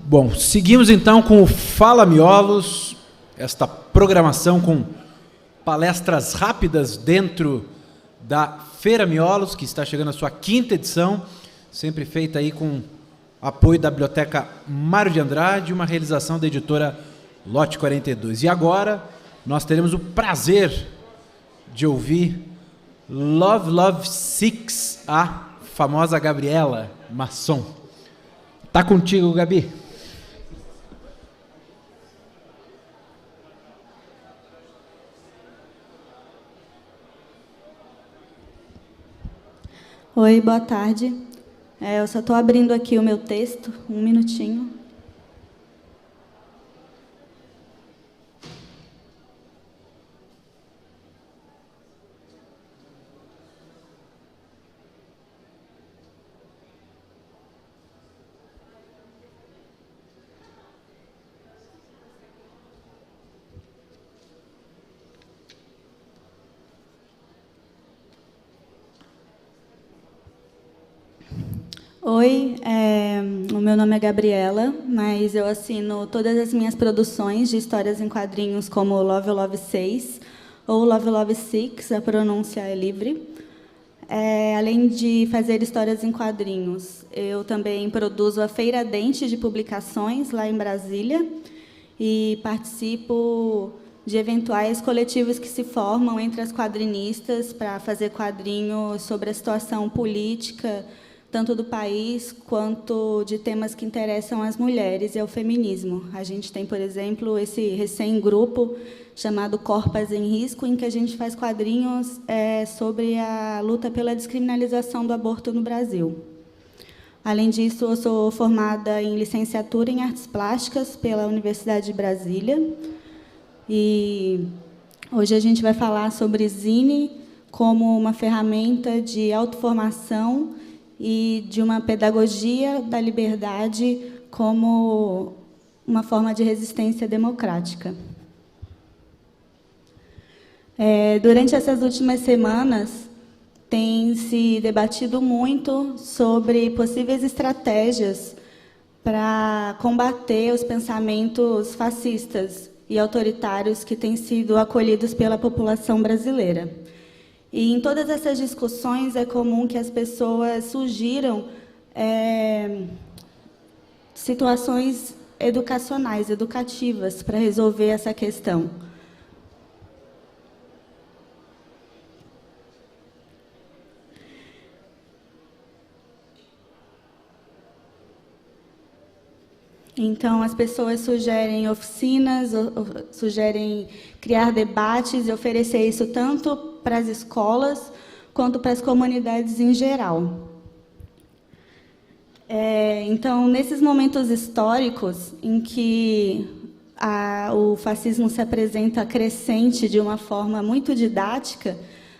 Bom, seguimos então com o Fala Miolos, esta programação com palestras rápidas dentro da Feira Miolos, que está chegando à sua 5ª edição, sempre feita aí com apoio da Biblioteca Mário de Andrade, uma realização da editora Lote 42. E agora nós teremos o prazer de ouvir Love Love Six, a famosa Gabriela Masson. Tá contigo, Gabi. Oi, boa tarde. Eu só estou abrindo aqui o meu texto, um minutinho. Oi, o meu nome é Gabriela, mas eu assino todas as minhas produções de histórias em quadrinhos como Love Love 6 ou Love Love 6, a pronúncia é livre. Além de fazer histórias em quadrinhos, eu também produzo a Feira Dente de Publicações, lá em Brasília, e participo de eventuais coletivos que se formam entre as quadrinistas para fazer quadrinhos sobre a situação política, tanto do país quanto de temas que interessam as mulheres e ao feminismo. A gente tem, por exemplo, esse recém-grupo chamado Corpas em Risco, em que a gente faz quadrinhos sobre a luta pela descriminalização do aborto no Brasil. Além disso, eu sou formada em licenciatura em Artes Plásticas pela Universidade de Brasília. E hoje a gente vai falar sobre zine como uma ferramenta de autoformação e de uma pedagogia da liberdade como uma forma de resistência democrática. Durante essas últimas semanas, tem se debatido muito sobre possíveis estratégias para combater os pensamentos fascistas e autoritários que têm sido acolhidos pela população brasileira. E em todas essas discussões é comum que as pessoas sugiram situações educacionais, educativas, para resolver essa questão. Então, as pessoas sugerem oficinas, sugerem criar debates e oferecer isso tanto para as escolas quanto para as comunidades em geral. Então, nesses momentos históricos em que o fascismo se apresenta crescente de uma forma muito didática,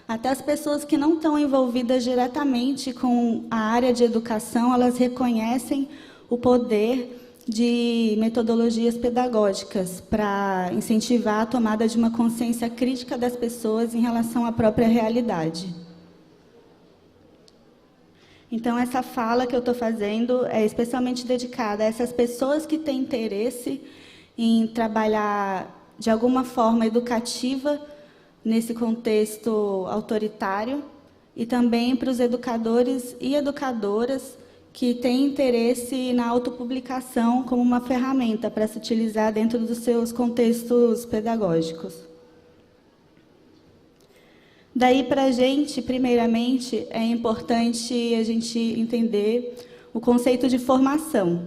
até as pessoas que não estão envolvidas diretamente com a área de educação, elas reconhecem o poder de metodologias pedagógicas para incentivar a tomada de uma consciência crítica das pessoas em relação à própria realidade. Então, essa fala que eu estou fazendo é especialmente dedicada a essas pessoas que têm interesse em trabalhar de alguma forma educativa nesse contexto autoritário e também para os educadores e educadoras que têm interesse na autopublicação como uma ferramenta para se utilizar dentro dos seus contextos pedagógicos. Daí, para a gente, primeiramente, é importante a gente entender o conceito de formação.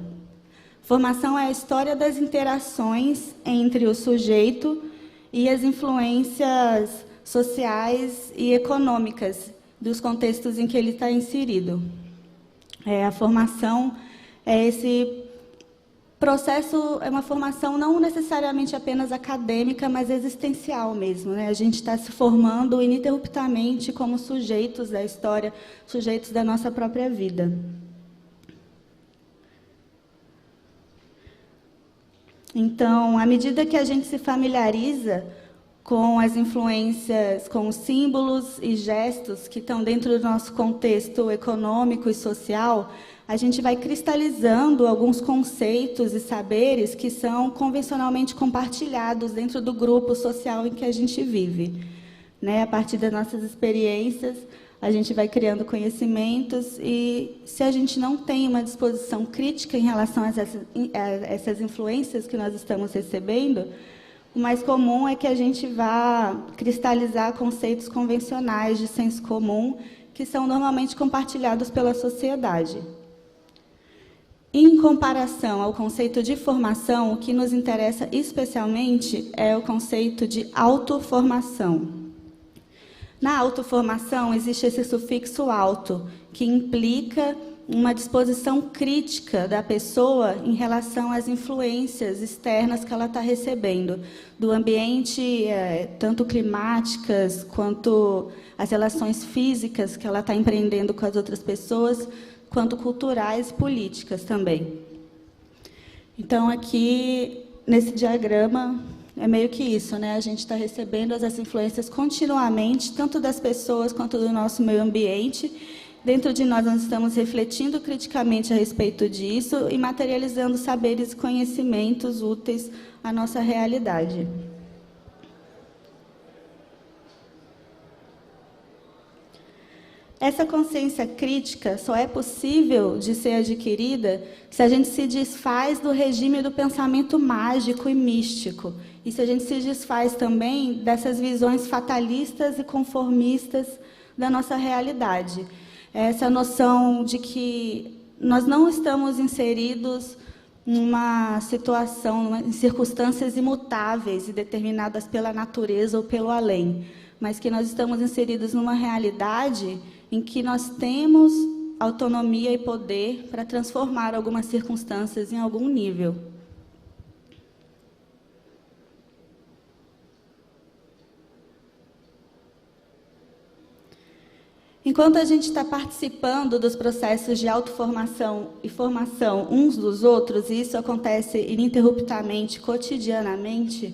Formação é a história das interações entre o sujeito e as influências sociais e econômicas dos contextos em que ele está inserido. A formação é esse processo, é uma formação não necessariamente apenas acadêmica, mas existencial mesmo, né? A gente está se formando ininterruptamente como sujeitos da história, sujeitos da nossa própria vida. Então, à medida que a gente se familiariza com as influências, com os símbolos e gestos que estão dentro do nosso contexto econômico e social, a gente vai cristalizando alguns conceitos e saberes que são convencionalmente compartilhados dentro do grupo social em que a gente vive. Né? A partir das nossas experiências, a gente vai criando conhecimentos e, se a gente não tem uma disposição crítica em relação a essas influências que nós estamos recebendo, o mais comum é que a gente vá cristalizar conceitos convencionais de senso comum, que são normalmente compartilhados pela sociedade. Em comparação ao conceito de formação, o que nos interessa especialmente é o conceito de autoformação. Na autoformação, existe esse sufixo auto, que implica uma disposição crítica da pessoa em relação às influências externas que ela está recebendo, do ambiente, tanto climáticas, quanto as relações físicas que ela está empreendendo com as outras pessoas, quanto culturais e políticas também. Então, aqui, nesse diagrama, é meio que isso, né? A gente está recebendo essas influências continuamente, tanto das pessoas quanto do nosso meio ambiente. Dentro de nós estamos refletindo criticamente a respeito disso e materializando saberes e conhecimentos úteis à nossa realidade. Essa consciência crítica só é possível de ser adquirida se a gente se desfaz do regime do pensamento mágico e místico. E se a gente se desfaz também dessas visões fatalistas e conformistas da nossa realidade. Essa noção de que nós não estamos inseridos numa situação, em circunstâncias imutáveis e determinadas pela natureza ou pelo além, mas que nós estamos inseridos numa realidade em que nós temos autonomia e poder para transformar algumas circunstâncias em algum nível. Enquanto a gente está participando dos processos de autoformação e formação uns dos outros, e isso acontece ininterruptamente, cotidianamente,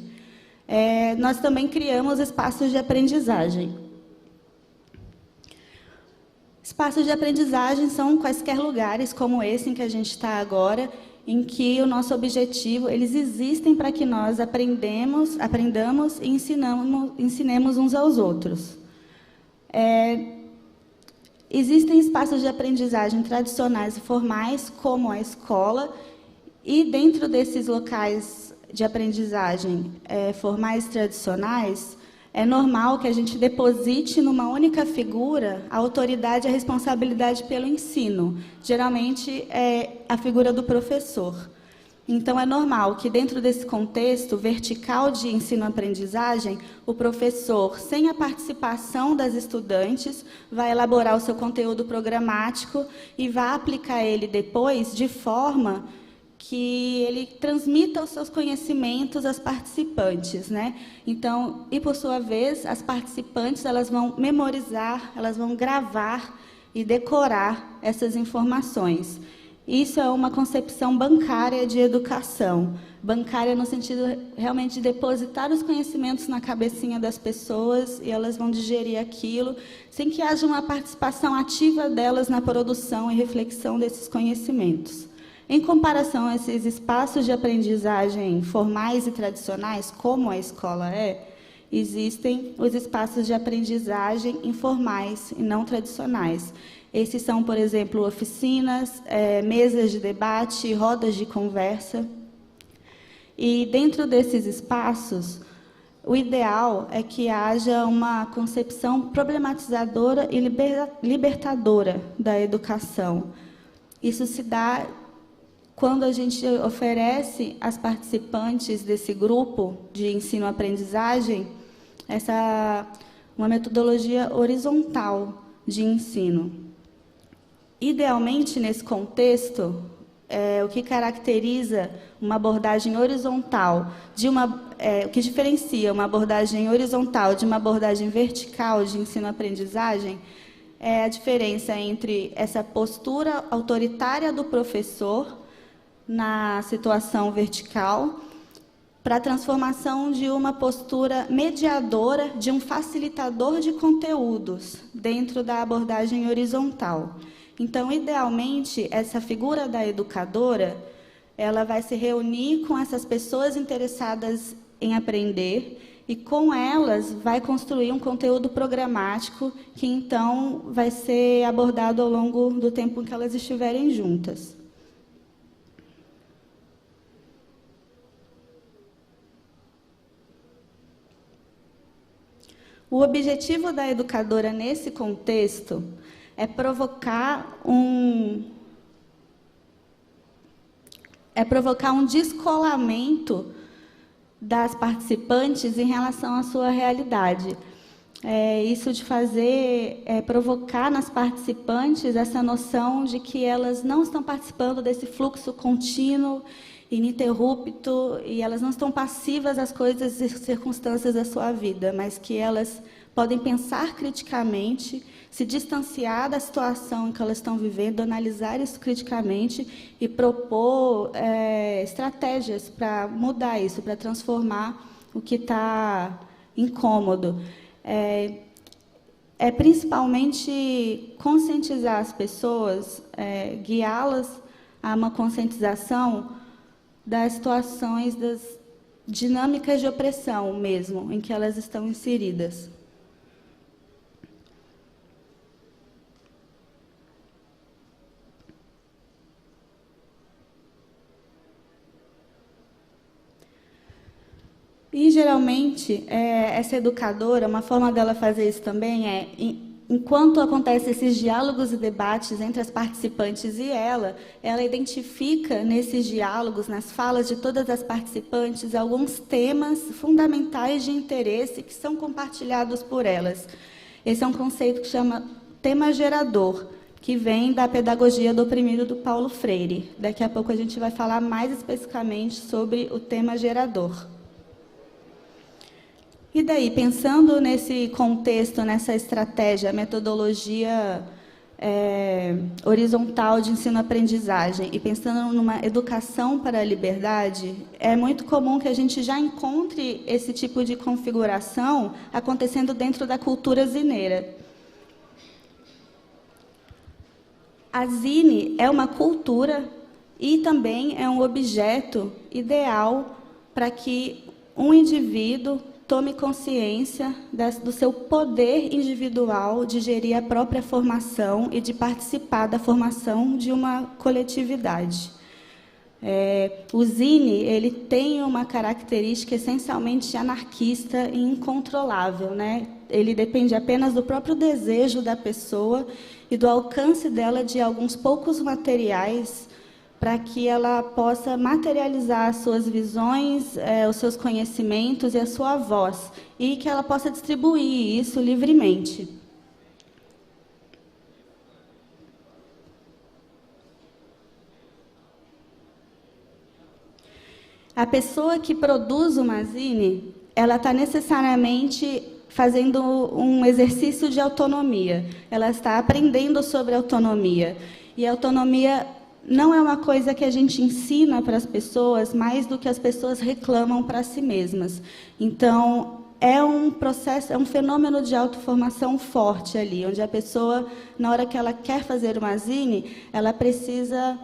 nós também criamos espaços de aprendizagem. Espaços de aprendizagem são quaisquer lugares, como esse em que a gente está agora, em que o nosso objetivo, eles existem para que nós aprendamos e ensinemos uns aos outros. Existem espaços de aprendizagem tradicionais e formais, como a escola, e dentro desses locais de aprendizagem formais tradicionais, é normal que a gente deposite numa única figura a autoridade e a responsabilidade pelo ensino. Geralmente, é a figura do professor. Então, é normal que, dentro desse contexto vertical de ensino-aprendizagem, o professor, sem a participação das estudantes, vai elaborar o seu conteúdo programático e vai aplicar ele depois de forma que ele transmita os seus conhecimentos às participantes, né? Então, e por sua vez, as participantes, elas vão memorizar, elas vão gravar e decorar essas informações. Isso é uma concepção bancária de educação. Bancária no sentido realmente de depositar os conhecimentos na cabecinha das pessoas e elas vão digerir aquilo, sem que haja uma participação ativa delas na produção e reflexão desses conhecimentos. Em comparação a esses espaços de aprendizagem formais e tradicionais, como a escola existem os espaços de aprendizagem informais e não tradicionais. Esses são, por exemplo, oficinas, mesas de debate, rodas de conversa. E, dentro desses espaços, o ideal é que haja uma concepção problematizadora e libertadora da educação. Isso se dá quando a gente oferece às participantes desse grupo de ensino-aprendizagem uma metodologia horizontal de ensino. Idealmente, nesse contexto, o que caracteriza uma abordagem horizontal, o que diferencia uma abordagem horizontal de uma abordagem vertical de ensino-aprendizagem, é a diferença entre essa postura autoritária do professor na situação vertical para a transformação de uma postura mediadora, de um facilitador de conteúdos, dentro da abordagem horizontal. Então, idealmente, essa figura da educadora, ela vai se reunir com essas pessoas interessadas em aprender e, com elas, vai construir um conteúdo programático que, então, vai ser abordado ao longo do tempo em que elas estiverem juntas. O objetivo da educadora, nesse contexto, é provocar um descolamento das participantes em relação à sua realidade. Isso de provocar nas participantes essa noção de que elas não estão participando desse fluxo contínuo, ininterrupto, e elas não estão passivas às coisas e circunstâncias da sua vida, mas que elas podem pensar criticamente, se distanciar da situação em que elas estão vivendo, analisar isso criticamente e propor estratégias para mudar isso, para transformar o que está incômodo. Principalmente conscientizar as pessoas, guiá-las a uma conscientização das situações, das dinâmicas de opressão mesmo, em que elas estão inseridas. E, geralmente, essa educadora, uma forma dela fazer isso também enquanto acontecem esses diálogos e debates entre as participantes e ela identifica nesses diálogos, nas falas de todas as participantes, alguns temas fundamentais de interesse que são compartilhados por elas. Esse é um conceito que chama tema gerador, que vem da pedagogia do oprimido do Paulo Freire. Daqui a pouco a gente vai falar mais especificamente sobre o tema gerador. E daí, pensando nesse contexto, nessa estratégia, metodologia horizontal de ensino-aprendizagem, e pensando numa educação para a liberdade, é muito comum que a gente já encontre esse tipo de configuração acontecendo dentro da cultura zineira. A zine é uma cultura e também é um objeto ideal para que um indivíduo tome consciência do seu poder individual de gerir a própria formação e de participar da formação de uma coletividade. O zine ele tem uma característica essencialmente anarquista e incontrolável, né? Ele depende apenas do próprio desejo da pessoa e do alcance dela de alguns poucos materiais para que ela possa materializar as suas visões, os seus conhecimentos e a sua voz, e que ela possa distribuir isso livremente. A pessoa que produz uma zine, ela está necessariamente fazendo um exercício de autonomia. Ela está aprendendo sobre autonomia. E a autonomia não é uma coisa que a gente ensina para as pessoas mais do que as pessoas reclamam para si mesmas. Então, é um processo, é um fenômeno de autoformação forte ali, onde a pessoa, na hora que ela quer fazer uma zine, ela precisa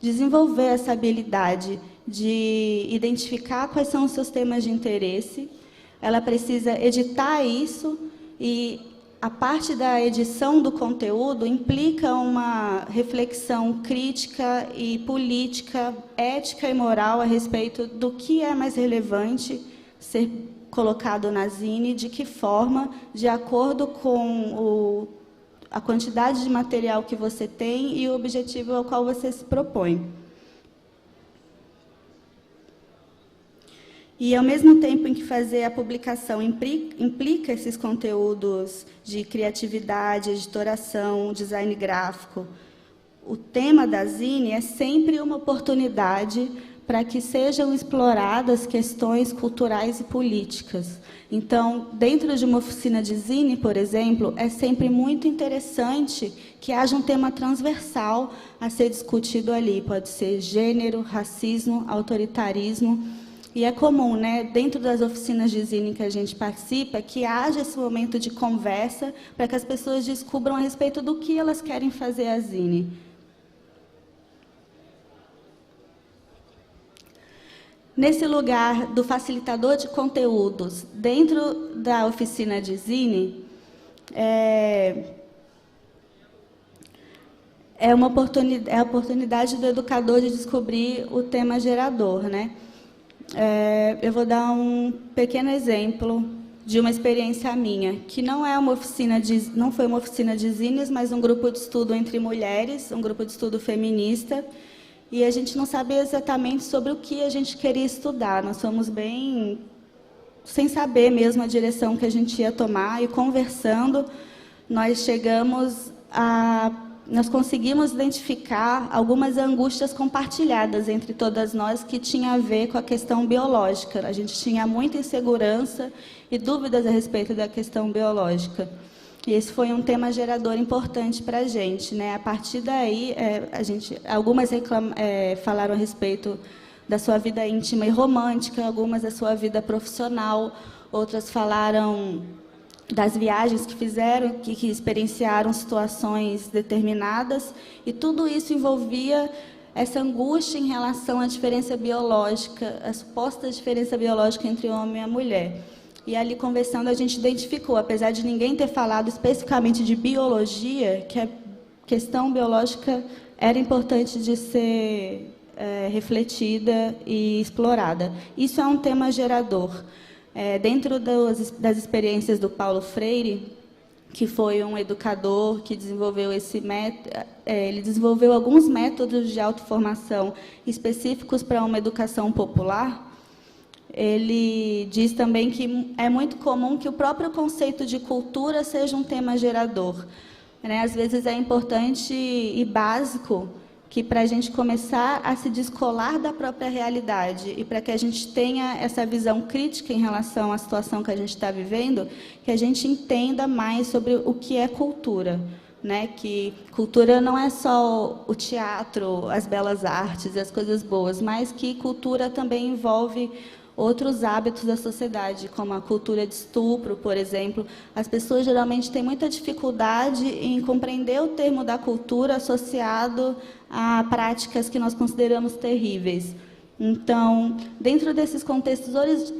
desenvolver essa habilidade de identificar quais são os seus temas de interesse, ela precisa editar isso e a parte da edição do conteúdo implica uma reflexão crítica e política, ética e moral a respeito do que é mais relevante ser colocado na zine, de que forma, de acordo com a quantidade de material que você tem e o objetivo ao qual você se propõe. E, ao mesmo tempo em que fazer a publicação implica esses conteúdos de criatividade, editoração, design gráfico, o tema da zine é sempre uma oportunidade para que sejam exploradas questões culturais e políticas. Então, dentro de uma oficina de zine, por exemplo, é sempre muito interessante que haja um tema transversal a ser discutido ali. Pode ser gênero, racismo, autoritarismo. E é comum, né, dentro das oficinas de zine que a gente participa, que haja esse momento de conversa para que as pessoas descubram a respeito do que elas querem fazer a zine. Nesse lugar do facilitador de conteúdos, dentro da oficina de zine, é a oportunidade do educador de descobrir o tema gerador, né? Eu vou dar um pequeno exemplo de uma experiência minha, que não foi uma oficina de zines, mas um grupo de estudo entre mulheres, um grupo de estudo feminista, e a gente não sabia exatamente sobre o que a gente queria estudar. Nós fomos bem sem saber mesmo a direção que a gente ia tomar, e conversando, nós conseguimos identificar algumas angústias compartilhadas entre todas nós que tinha a ver com a questão biológica. A gente tinha muita insegurança e dúvidas a respeito da questão biológica. E esse foi um tema gerador importante para a gente, né? A partir daí, algumas falaram a respeito da sua vida íntima e romântica, algumas da sua vida profissional, outras falaram das viagens que fizeram, que experienciaram situações determinadas, e tudo isso envolvia essa angústia em relação à diferença biológica, a suposta diferença biológica entre o homem e a mulher. E ali, conversando, a gente identificou, apesar de ninguém ter falado especificamente de biologia, que a questão biológica era importante de ser refletida e explorada. Isso é um tema gerador. Dentro das experiências do Paulo Freire, que foi um educador que desenvolveu esse método, ele desenvolveu alguns métodos de autoformação específicos para uma educação popular. Ele diz também que é muito comum que o próprio conceito de cultura seja um tema gerador, né? Às vezes é importante e básico que, para a gente começar a se descolar da própria realidade e para que a gente tenha essa visão crítica em relação à situação que a gente está vivendo, que a gente entenda mais sobre o que é cultura, né? Que cultura não é só o teatro, as belas artes, as coisas boas, mas que cultura também envolve outros hábitos da sociedade, como a cultura de estupro, por exemplo. As pessoas geralmente têm muita dificuldade em compreender o termo da cultura associado a práticas que nós consideramos terríveis. Então, dentro desses contextos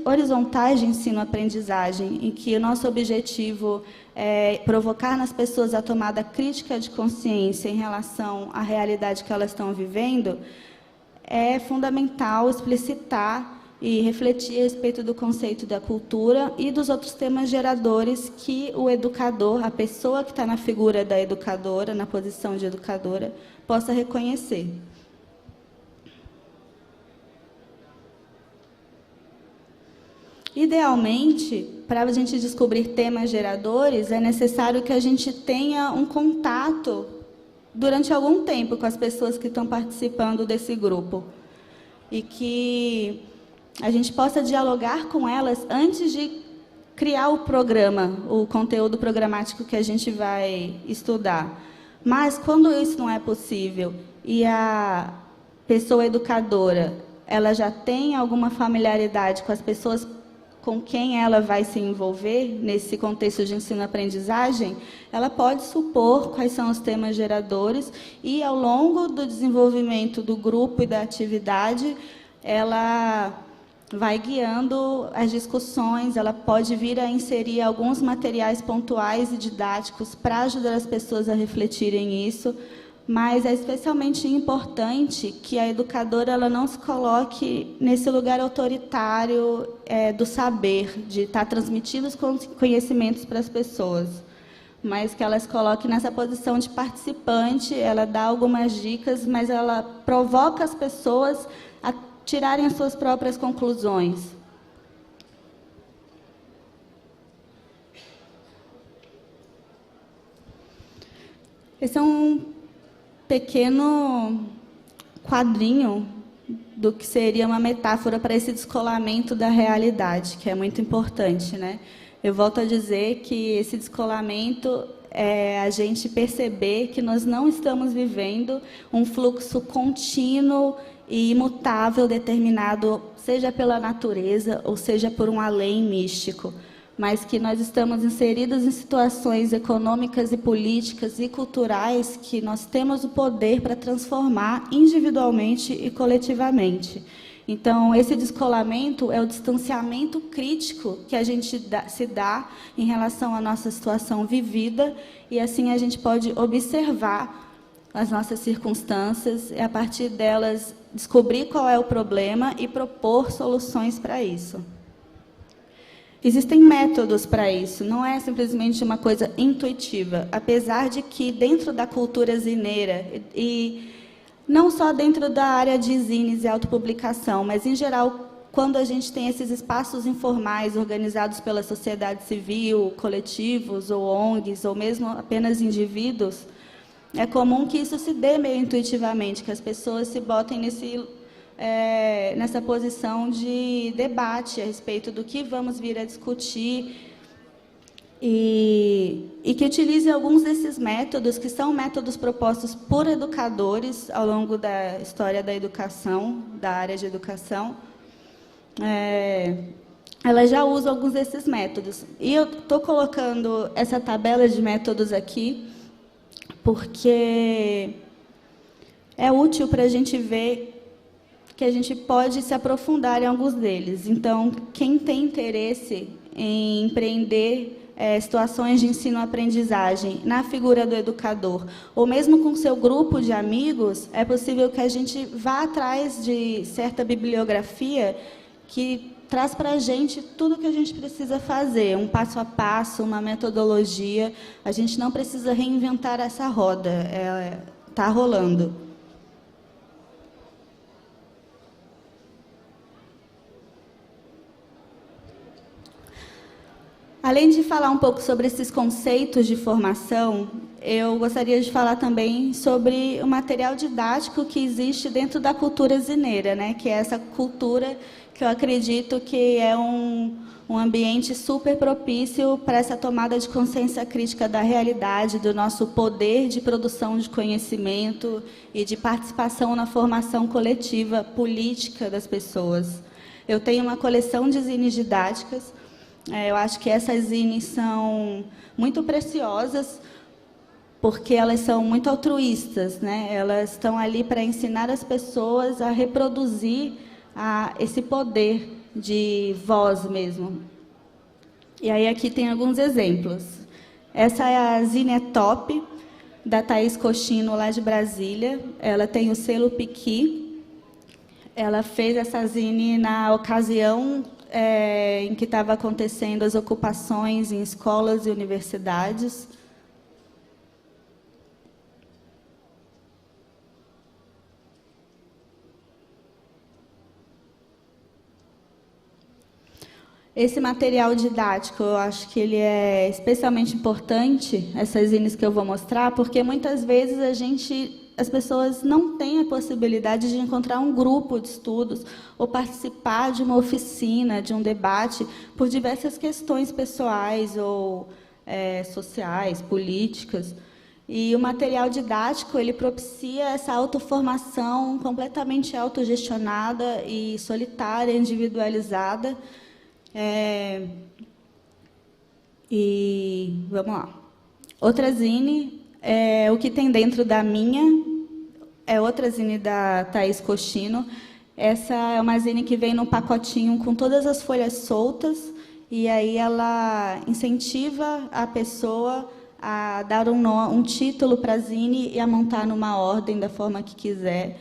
horizontais de ensino-aprendizagem, em que o nosso objetivo é provocar nas pessoas a tomada crítica de consciência em relação à realidade que elas estão vivendo, é fundamental explicitar e refletir a respeito do conceito da cultura e dos outros temas geradores que o educador, a pessoa que está na figura da educadora, na posição de educadora, possa reconhecer. Idealmente, para a gente descobrir temas geradores, é necessário que a gente tenha um contato durante algum tempo com as pessoas que estão participando desse grupo e que a gente possa dialogar com elas antes de criar o programa, o conteúdo programático que a gente vai estudar. Mas, quando isso não é possível e a pessoa educadora ela já tem alguma familiaridade com as pessoas com quem ela vai se envolver nesse contexto de ensino-aprendizagem, ela pode supor quais são os temas geradores e, ao longo do desenvolvimento do grupo e da atividade, ela vai guiando as discussões, ela pode vir a inserir alguns materiais pontuais e didáticos para ajudar as pessoas a refletirem isso, mas é especialmente importante que a educadora ela não se coloque nesse lugar autoritário do saber, de estar transmitindo os conhecimentos para as pessoas, mas que ela se coloque nessa posição de participante, ela dá algumas dicas, mas ela provoca as pessoas a tirarem as suas próprias conclusões. Esse é um pequeno quadrinho do que seria uma metáfora para esse descolamento da realidade, que é muito importante, né? Eu volto a dizer que esse descolamento é a gente perceber que nós não estamos vivendo um fluxo contínuo e imutável determinado, seja pela natureza ou seja por um além místico, mas que nós estamos inseridos em situações econômicas e políticas e culturais que nós temos o poder para transformar individualmente e coletivamente. Então, esse descolamento é o distanciamento crítico que a gente se dá em relação à nossa situação vivida, e assim a gente pode observar as nossas circunstâncias e, a partir delas, descobrir qual é o problema e propor soluções para isso. Existem métodos para isso, não é simplesmente uma coisa intuitiva, apesar de que, dentro da cultura zineira, e não só dentro da área de zines e autopublicação, mas, em geral, quando a gente tem esses espaços informais organizados pela sociedade civil, coletivos ou ONGs, ou mesmo apenas indivíduos, é comum que isso se dê meio intuitivamente, que as pessoas se botem nessa posição de debate a respeito do que vamos vir a discutir, e que utilize alguns desses métodos, que são métodos propostos por educadores ao longo da história da educação, da área de educação. Ela já usa alguns desses métodos. E eu estou colocando essa tabela de métodos aqui, porque é útil para a gente ver que a gente pode se aprofundar em alguns deles. Então, quem tem interesse em empreender situações de ensino-aprendizagem na figura do educador, ou mesmo com seu grupo de amigos, é possível que a gente vá atrás de certa bibliografia que traz para a gente tudo o que a gente precisa fazer, um passo a passo, uma metodologia. A gente não precisa reinventar essa roda, ela está rolando. Além de falar um pouco sobre esses conceitos de formação, eu gostaria de falar também sobre o material didático que existe dentro da cultura zineira, né? Que é essa cultura que eu acredito que é um ambiente super propício para essa tomada de consciência crítica da realidade, do nosso poder de produção de conhecimento e de participação na formação coletiva política das pessoas. Eu tenho uma coleção de zines didáticas. Eu acho que essas zines são muito preciosas, porque elas são muito altruístas, né? Elas estão ali para ensinar as pessoas a reproduzir esse poder de voz mesmo. E aí aqui tem alguns exemplos. Essa é a zine Top, da Thaís Cochino, lá de Brasília. Ela tem o selo Piqui. Ela fez essa zine na ocasião em que estava acontecendo as ocupações em escolas e universidades. Esse material didático, eu acho que ele é especialmente importante, essas zines que eu vou mostrar, porque muitas vezes as pessoas não têm a possibilidade de encontrar um grupo de estudos ou participar de uma oficina, de um debate, por diversas questões pessoais ou sociais, políticas. E o material didático, ele propicia essa autoformação completamente autogestionada e solitária, individualizada. E vamos lá. Outra zine é o que tem dentro da minha, é outra zine da Thaís Cochino. Essa é uma zine que vem num pacotinho com todas as folhas soltas, e aí ela incentiva a pessoa a dar um título para a zine e a montar numa ordem da forma que quiser.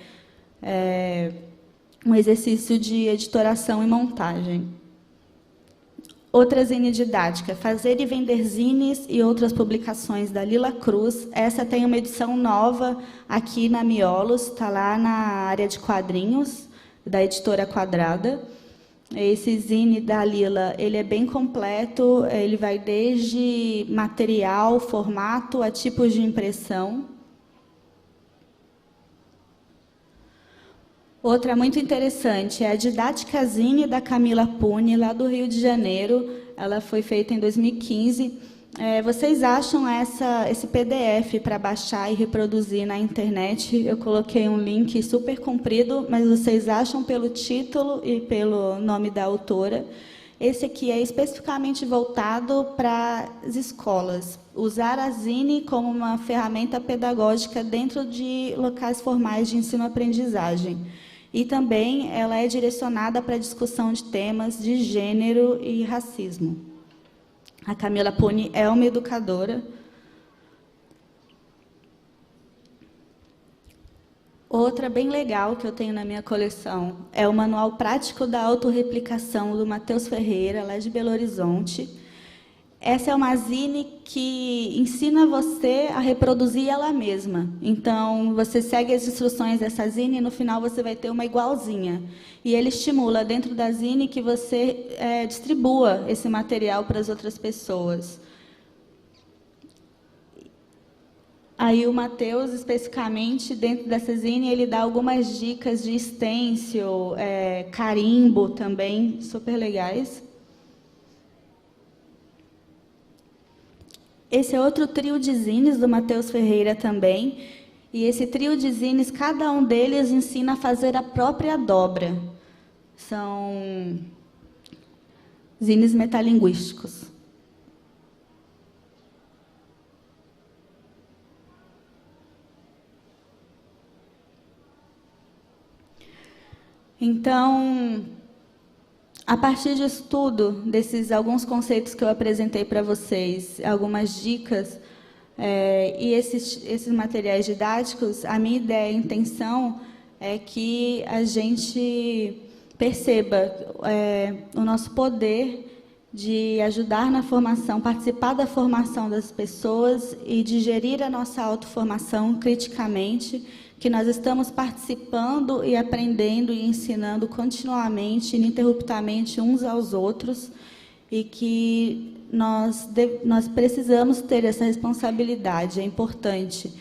Um exercício de editoração e montagem. Outra zine didática, Fazer e Vender Zines e Outras Publicações, da Lila Cruz. Essa tem uma edição nova aqui na Miolos, está lá na área de quadrinhos, da editora Quadrada. Esse zine da Lila, ele é bem completo, ele vai desde material, formato, a tipos de impressão. Outra muito interessante é a Didática Zine, da Camila Puni, lá do Rio de Janeiro. Ela foi feita em 2015. vocês acham esse PDF para baixar e reproduzir na internet? Eu coloquei um link super comprido, mas vocês acham pelo título e pelo nome da autora. Esse aqui é especificamente voltado para as escolas. Usar a zine como uma ferramenta pedagógica dentro de locais formais de ensino-aprendizagem. E também ela é direcionada para a discussão de temas de gênero e racismo. A Camila Puni é uma educadora. Outra bem legal que eu tenho na minha coleção é o Manual Prático da Autorreplicação, do Matheus Ferreira, lá de Belo Horizonte. Essa é uma zine que ensina você a reproduzir ela mesma. Então, você segue as instruções dessa zine e, no final, você vai ter uma igualzinha. E ele estimula, dentro da zine, que você distribua esse material para as outras pessoas. Aí o Matheus, especificamente, dentro dessa zine, ele dá algumas dicas de stencil, carimbo também, super legais. Esse é outro trio de zines do Matheus Ferreira também. E esse trio de zines, cada um deles ensina a fazer a própria dobra. São zines metalinguísticos. Então, a partir disso tudo, desses alguns conceitos que eu apresentei para vocês, algumas dicas, e esses materiais didáticos, a minha ideia, a intenção é que a gente perceba o nosso poder de ajudar na formação, participar da formação das pessoas e de gerir a nossa autoformação criticamente, que nós estamos participando e aprendendo e ensinando continuamente, ininterruptamente uns aos outros, e que nós precisamos ter essa responsabilidade. É importante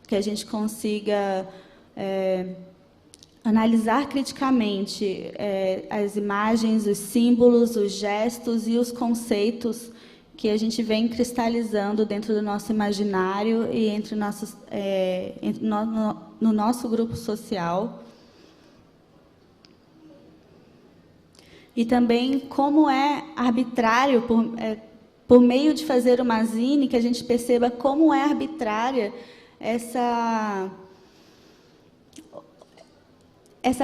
que a gente consiga analisar criticamente as imagens, os símbolos, os gestos e os conceitos que a gente vem cristalizando dentro do nosso imaginário e no nosso grupo social. E também como é arbitrário, por meio de fazer uma zine, que a gente perceba como é arbitrária essa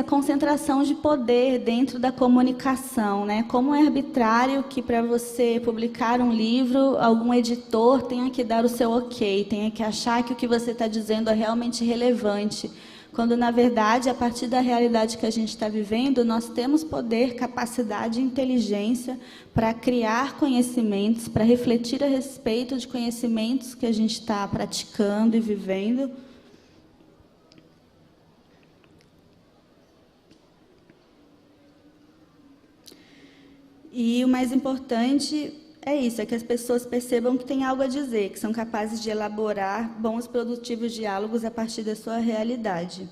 concentração de poder dentro da comunicação, né? Como é arbitrário que, para você publicar um livro, algum editor tenha que dar o seu ok, tenha que achar que o que você está dizendo é realmente relevante, quando, na verdade, a partir da realidade que a gente está vivendo, nós temos poder, capacidade e inteligência para criar conhecimentos, para refletir a respeito de conhecimentos que a gente está praticando e vivendo. E o mais importante é isso, é que as pessoas percebam que têm algo a dizer, que são capazes de elaborar bons e produtivos diálogos a partir da sua realidade.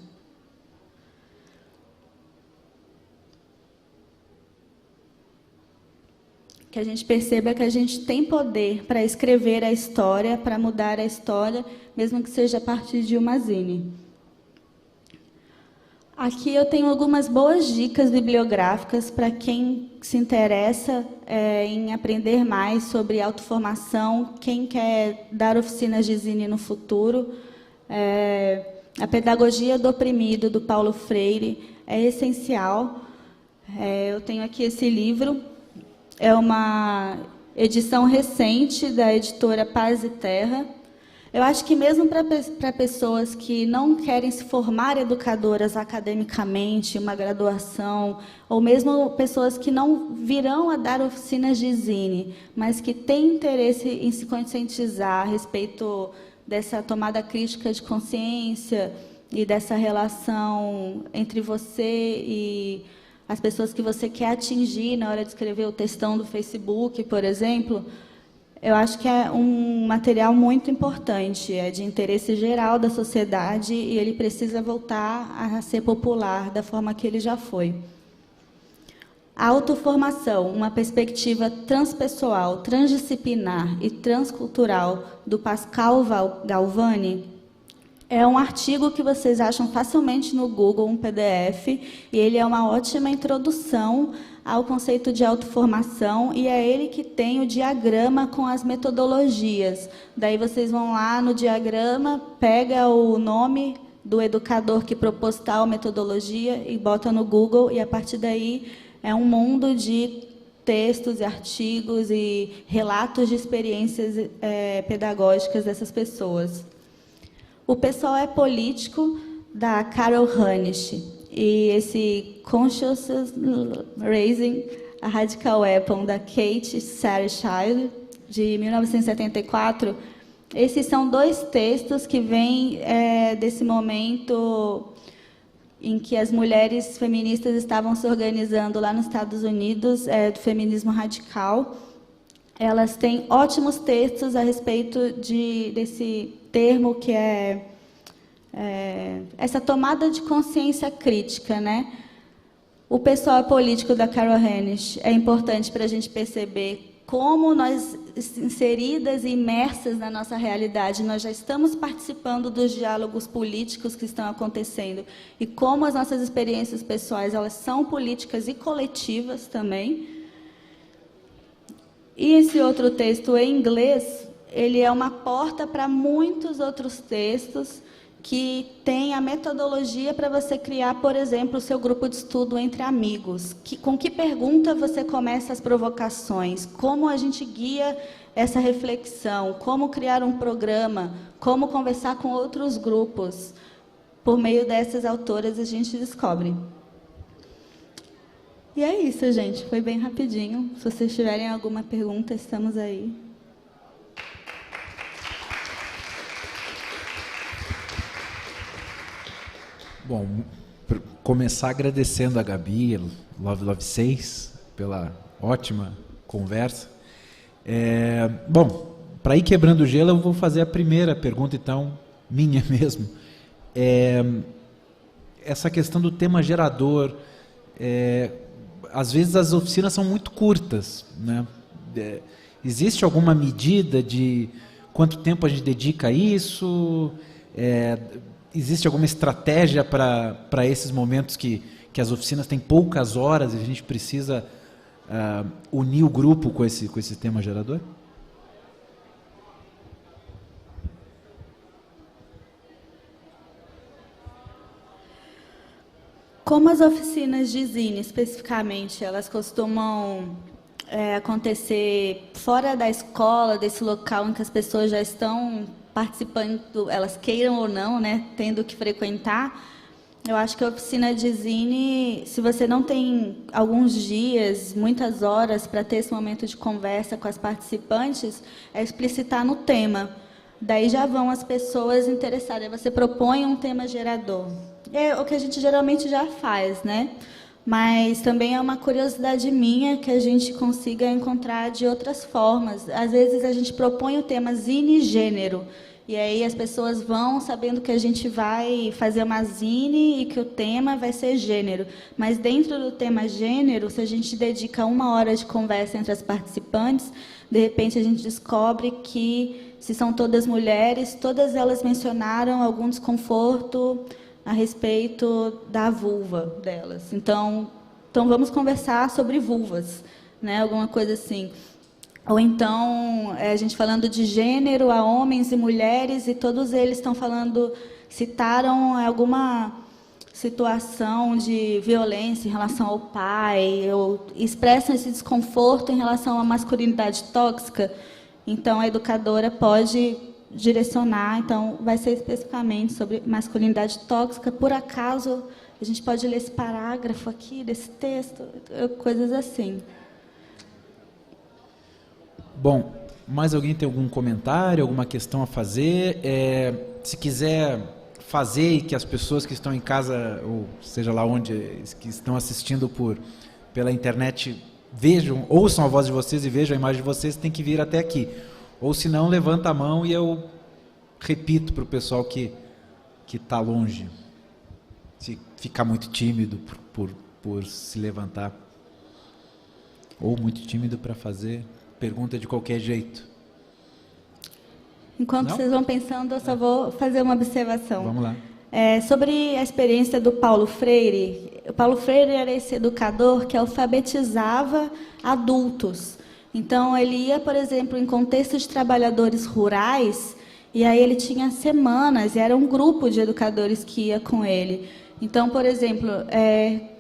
Que a gente perceba que a gente tem poder para escrever a história, para mudar a história, mesmo que seja a partir de uma zine. Aqui eu tenho algumas boas dicas bibliográficas para quem se interessa em aprender mais sobre autoformação, quem quer dar oficinas de zine no futuro. A Pedagogia do Oprimido, do Paulo Freire, é essencial. Eu tenho aqui esse livro, é uma edição recente da editora Paz e Terra. Eu acho que mesmo para pessoas que não querem se formar educadoras academicamente, uma graduação, ou mesmo pessoas que não virão a dar oficinas de zine, mas que têm interesse em se conscientizar a respeito dessa tomada crítica de consciência e dessa relação entre você e as pessoas que você quer atingir na hora de escrever o textão do Facebook, por exemplo, eu acho que é um material muito importante, é de interesse geral da sociedade e ele precisa voltar a ser popular da forma que ele já foi. Autoformação, uma perspectiva transpessoal, transdisciplinar e transcultural, do Pascal Galvani, é um artigo que vocês acham facilmente no Google, um PDF, e ele é uma ótima introdução ao conceito de autoformação, e é ele que tem o diagrama com as metodologias. Daí vocês vão lá no diagrama, pega o nome do educador que propôs tal metodologia e bota no Google, e a partir daí é um mundo de textos e artigos e relatos de experiências pedagógicas dessas pessoas. O Pessoal é Político, da Carol Hanisch, e esse Consciousness Raising a Radical Weapon, da Kate Sarsfield, de 1974. Esses são 2 textos que vêm desse momento em que as mulheres feministas estavam se organizando lá nos Estados Unidos, do feminismo radical. Elas têm ótimos textos a respeito desse termo que é essa tomada de consciência crítica, né? O Pessoal é Político, da Carol Hanisch, é importante para a gente perceber como nós, inseridas e imersas na nossa realidade, nós já estamos participando dos diálogos políticos que estão acontecendo e como as nossas experiências pessoais, elas são políticas e coletivas também. E esse outro texto em inglês, ele é uma porta para muitos outros textos que tem a metodologia para você criar, por exemplo, o seu grupo de estudo entre amigos. Com que pergunta você começa as provocações? Como a gente guia essa reflexão? Como criar um programa? Como conversar com outros grupos? Por meio dessas autoras, a gente descobre. E é isso, gente. Foi bem rapidinho. Se vocês tiverem alguma pergunta, estamos aí. Bom, começar agradecendo a Gabi, Love 6, pela ótima conversa. Bom, para ir quebrando o gelo, eu vou fazer a primeira pergunta, então, minha mesmo. Essa questão do tema gerador, às vezes as oficinas são muito curtas, né? Existe alguma medida de quanto tempo a gente dedica a isso? Existe alguma estratégia para esses momentos que as oficinas têm poucas horas e a gente precisa unir o grupo com esse tema gerador? Como as oficinas de zine, especificamente, elas costumam acontecer fora da escola, desse local em que as pessoas já estão participando, elas queiram ou não, né, tendo que frequentar, eu acho que a oficina de zine, se você não tem alguns dias, muitas horas para ter esse momento de conversa com as participantes, é explicitar no tema. Daí já vão as pessoas interessadas. Você propõe um tema gerador. É o que a gente geralmente já faz, né? Mas também é uma curiosidade minha que a gente consiga encontrar de outras formas. Às vezes a gente propõe o tema zine gênero, e aí as pessoas vão sabendo que a gente vai fazer uma zine e que o tema vai ser gênero. Mas dentro do tema gênero, se a gente dedica 1 hora de conversa entre as participantes, de repente a gente descobre que, se são todas mulheres, todas elas mencionaram algum desconforto a respeito da vulva delas. Então vamos conversar sobre vulvas, né? Alguma coisa assim. Ou então, a gente falando de gênero a homens e mulheres, e todos eles estão falando, citaram alguma situação de violência em relação ao pai, ou expressam esse desconforto em relação à masculinidade tóxica. Então, a educadora pode direcionar, então vai ser especificamente sobre masculinidade tóxica. Por acaso, a gente pode ler esse parágrafo aqui desse texto, coisas assim. Bom, mais alguém tem algum comentário, alguma questão a fazer? Se quiser fazer e que as pessoas que estão em casa, ou seja lá onde, que estão assistindo pela internet, vejam, ouçam a voz de vocês e vejam a imagem de vocês, tem que vir até aqui. Ou se não, levanta a mão e eu repito para o pessoal que está longe, se ficar muito tímido por se levantar. Ou muito tímido para fazer pergunta de qualquer jeito? Enquanto Não? vocês vão pensando, eu só vou fazer uma observação. Vamos lá. Sobre a experiência do Paulo Freire. O Paulo Freire era esse educador que alfabetizava adultos. Então, ele ia, por exemplo, em contexto de trabalhadores rurais, e aí ele tinha semanas, e era um grupo de educadores que ia com ele. Então, por exemplo,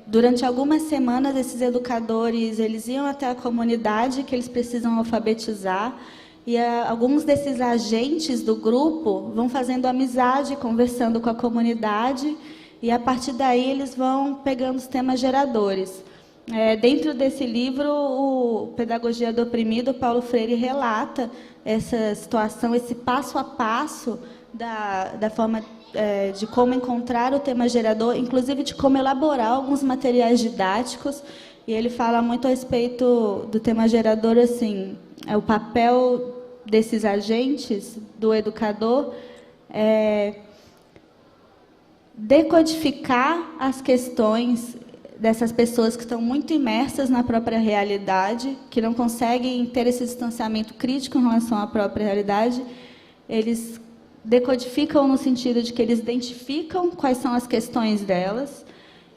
durante algumas semanas, esses educadores eles iam até a comunidade que eles precisam alfabetizar, e alguns desses agentes do grupo vão fazendo amizade, conversando com a comunidade, e a partir daí eles vão pegando os temas geradores. Dentro desse livro, o Pedagogia do Oprimido, Paulo Freire relata essa situação, esse passo a passo da forma de como encontrar o tema gerador, inclusive de como elaborar alguns materiais didáticos. E ele fala muito a respeito do tema gerador, assim, o papel desses agentes, do educador, decodificar as questões dessas pessoas que estão muito imersas na própria realidade, que não conseguem ter esse distanciamento crítico em relação à própria realidade. Eles decodificam no sentido de que eles identificam quais são as questões delas,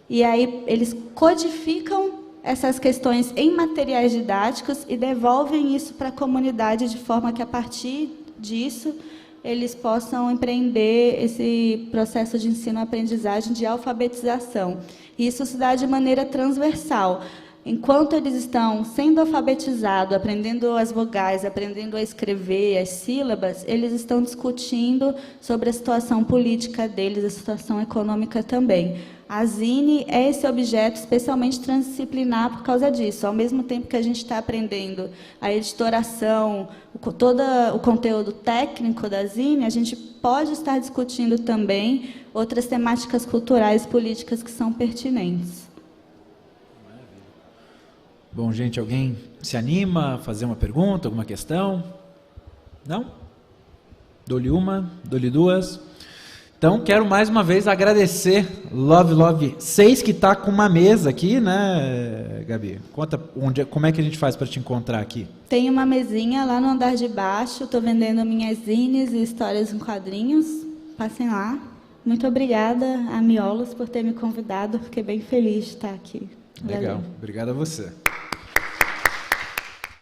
e aí eles codificam essas questões em materiais didáticos e devolvem isso para a comunidade de forma que, a partir disso, eles possam empreender esse processo de ensino-aprendizagem, de alfabetização. E isso se dá de maneira transversal. Enquanto eles estão sendo alfabetizados, aprendendo as vogais, aprendendo a escrever as sílabas, eles estão discutindo sobre a situação política deles, a situação econômica também. A Zine é esse objeto especialmente transdisciplinar por causa disso. Ao mesmo tempo que a gente está aprendendo a editoração, todo o conteúdo técnico da Zine, a gente pode estar discutindo também outras temáticas culturais e políticas que são pertinentes. Bom, gente, alguém se anima a fazer uma pergunta, alguma questão? Não? Dou-lhe uma, dou-lhe duas. Então, quero mais uma vez agradecer Love Love 6, que está com uma mesa aqui, né, Gabi? Conta como é que a gente faz para te encontrar aqui. Tem uma mesinha lá no andar de baixo, estou vendendo minhas zines e histórias em quadrinhos. Passem lá. Muito obrigada a Miolos por ter me convidado, fiquei bem feliz de estar aqui. Legal, Valeu. obrigado a você.